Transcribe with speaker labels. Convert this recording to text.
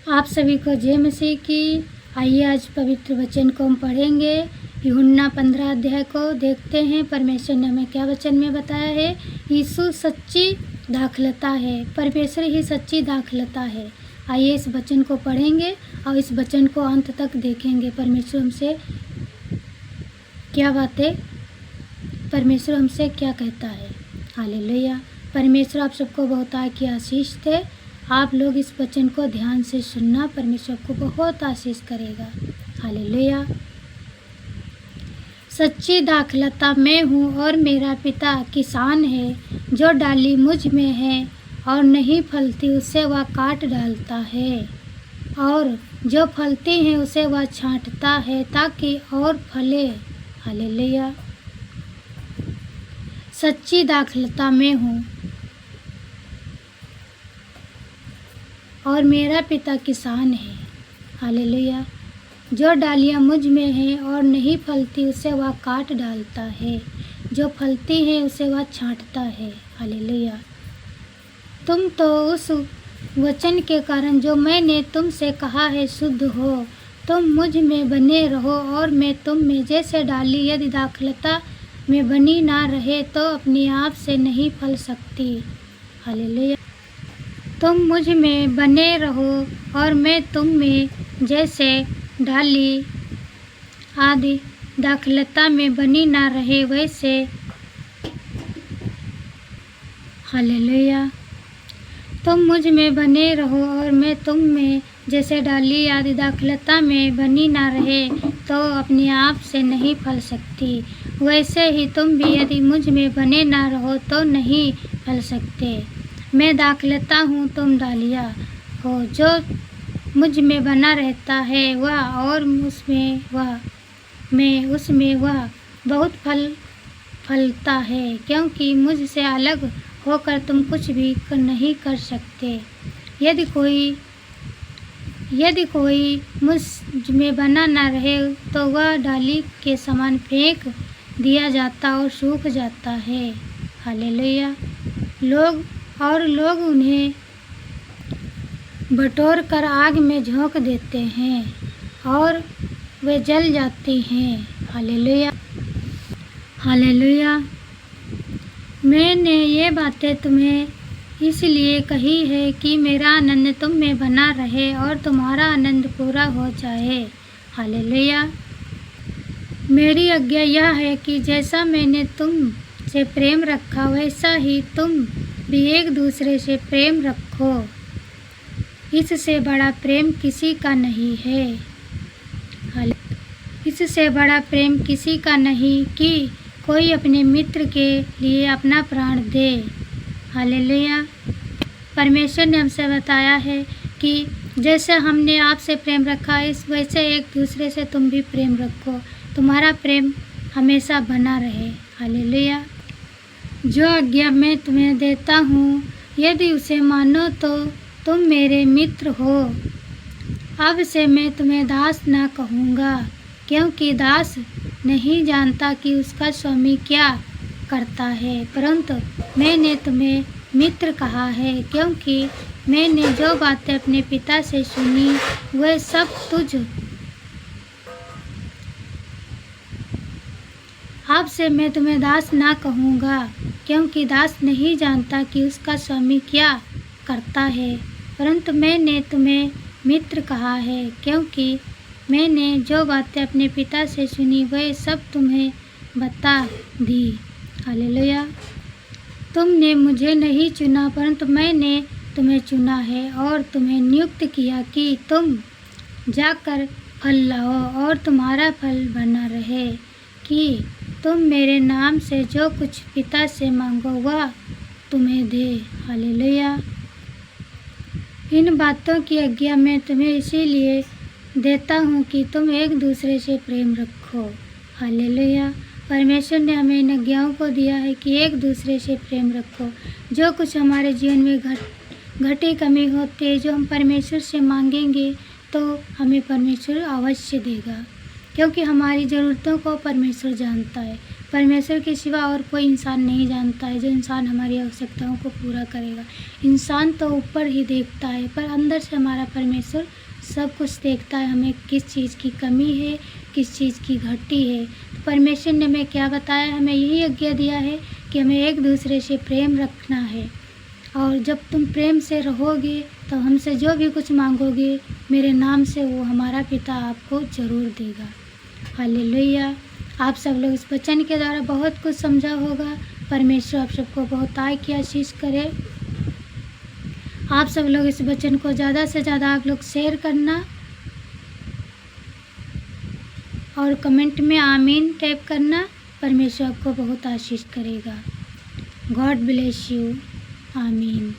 Speaker 1: आप सभी को जय मसीह की। आइए आज पवित्र वचन को हम पढ़ेंगे। यूहन्ना 15 अध्याय को देखते हैं। परमेश्वर ने हमें क्या वचन में बताया है। यीशु सच्ची दाखलता है, परमेश्वर ही सच्ची दाखलता है। आइए इस वचन को पढ़ेंगे और इस वचन को अंत तक देखेंगे। परमेश्वर हमसे क्या बातें, परमेश्वर हमसे क्या कहता है। हालेलुया। परमेश्वर आप सबको बहुत की आशीष दे। आप लोग इस वचन को ध्यान से सुनना, परमेश्वर को बहुत आशीष करेगा। हालेलुया। सच्ची दाखलता मैं हूँ और मेरा पिता किसान है। जो डाली मुझ में है और नहीं फलती उसे वह काट डालता है, और जो फलती हैं उसे वह छांटता है ताकि और फले। हालेलुया। सच्ची दाखलता मैं हूँ और मेरा पिता किसान है। हालेलुया। जो डालियाँ मुझ में हैं और नहीं फलती उसे वह काट डालता है, जो फलती है उसे वह छांटता है। हालेलुया। तुम तो उस वचन के कारण जो मैंने तुमसे कहा है शुद्ध हो। तुम मुझ में बने रहो और मैं तुम में। जैसे डाली यदि दाखलता में बनी ना रहे तो अपने आप से नहीं फल सकती। हालेलुया। तुम मुझ में बने रहो और मैं तुम में। जैसे डाली आदि दाखलता में बनी ना रहे वैसे। हालेलुया। तुम मुझ में बने रहो और मैं तुम में। जैसे डाली आदि दाखलता में बनी ना रहे तो अपने आप से नहीं फल सकती, वैसे ही तुम भी यदि मुझ में बने ना रहो तो नहीं फल सकते। मैं दाखलता हूँ, तुम डालियाँ हो। जो मुझ में बना रहता है वह और उसमें वह मैं उसमें वह बहुत फल फलता है, क्योंकि मुझसे अलग होकर तुम कुछ भी नहीं कर सकते। यदि कोई मुझ में बना न रहे तो वह डाली के समान फेंक दिया जाता और सूख जाता है। हालेलुया। लोग उन्हें बटोर कर आग में झोंक देते हैं और वे जल जाती हैं। हालेलुया। हालेलुया। मैंने ये बातें तुम्हें इसलिए कही है कि मेरा आनंद तुम में बना रहे और तुम्हारा आनंद पूरा हो जाए। हालेलुया। मेरी आज्ञा यह है कि जैसा मैंने तुम से प्रेम रखा वैसा ही तुम भी एक दूसरे से प्रेम रखो। इससे बड़ा प्रेम किसी का नहीं है। इससे बड़ा प्रेम किसी का नहीं कि कोई अपने मित्र के लिए अपना प्राण दे। हालेलुया। परमेश्वर ने हमसे बताया है कि जैसे हमने आपसे प्रेम रखा इस वैसे एक दूसरे से तुम भी प्रेम रखो। तुम्हारा प्रेम हमेशा बना रहे। हालेलुया। जो आज्ञा मैं तुम्हें देता हूँ यदि उसे मानो तो तुम मेरे मित्र हो। अब से मैं तुम्हें दास ना कहूँगा, क्योंकि दास नहीं जानता कि उसका स्वामी क्या करता है, परंतु मैंने तुम्हें मित्र कहा है, क्योंकि मैंने जो बातें अपने पिता से सुनी वह सब अब से मैं तुम्हें दास ना कहूँगा, क्योंकि दास नहीं जानता कि उसका स्वामी क्या करता है, परंतु मैंने तुम्हें मित्र कहा है, क्योंकि मैंने जो बातें अपने पिता से सुनी वह सब तुम्हें बता दी। हालेलुया। तुमने मुझे नहीं चुना परंतु मैंने तुम्हें चुना है और तुम्हें नियुक्त किया कि तुम जाकर फल लाओ और तुम्हारा फल बना रहे, कि तुम मेरे नाम से जो कुछ पिता से मांगो वह तुम्हें दे। हालेलुया। इन बातों की आज्ञा मैं तुम्हें इसीलिए देता हूँ कि तुम एक दूसरे से प्रेम रखो। हालेलुया। परमेश्वर ने हमें इन आज्ञाओं को दिया है कि एक दूसरे से प्रेम रखो। जो कुछ हमारे जीवन में घटी कमी होती है, जो हम परमेश्वर से मांगेंगे तो हमें परमेश्वर अवश्य देगा, क्योंकि हमारी ज़रूरतों को परमेश्वर जानता है। परमेश्वर के सिवा और कोई इंसान नहीं जानता है जो इंसान हमारी आवश्यकताओं को पूरा करेगा। इंसान तो ऊपर ही देखता है, पर अंदर से हमारा परमेश्वर सब कुछ देखता है, हमें किस चीज़ की कमी है, किस चीज़ की घटी है। तो परमेश्वर ने हमें क्या बताया, हमें यही आज्ञा दिया है कि हमें एक दूसरे से प्रेम रखना है। और जब तुम प्रेम से रहोगे तो हमसे जो भी कुछ मांगोगे मेरे नाम से, वो हमारा पिता आपको ज़रूर देगा। हालेलुया। आप सब लोग इस वचन के द्वारा बहुत कुछ समझा होगा। परमेश्वर आप सबको बहुत की आशीष करे। आप सब लोग इस वचन को ज़्यादा से ज़्यादा आप लोग शेयर करना और कमेंट में आमीन टाइप करना। परमेश्वर आपको बहुत आशीष करेगा। God bless you. आमीन।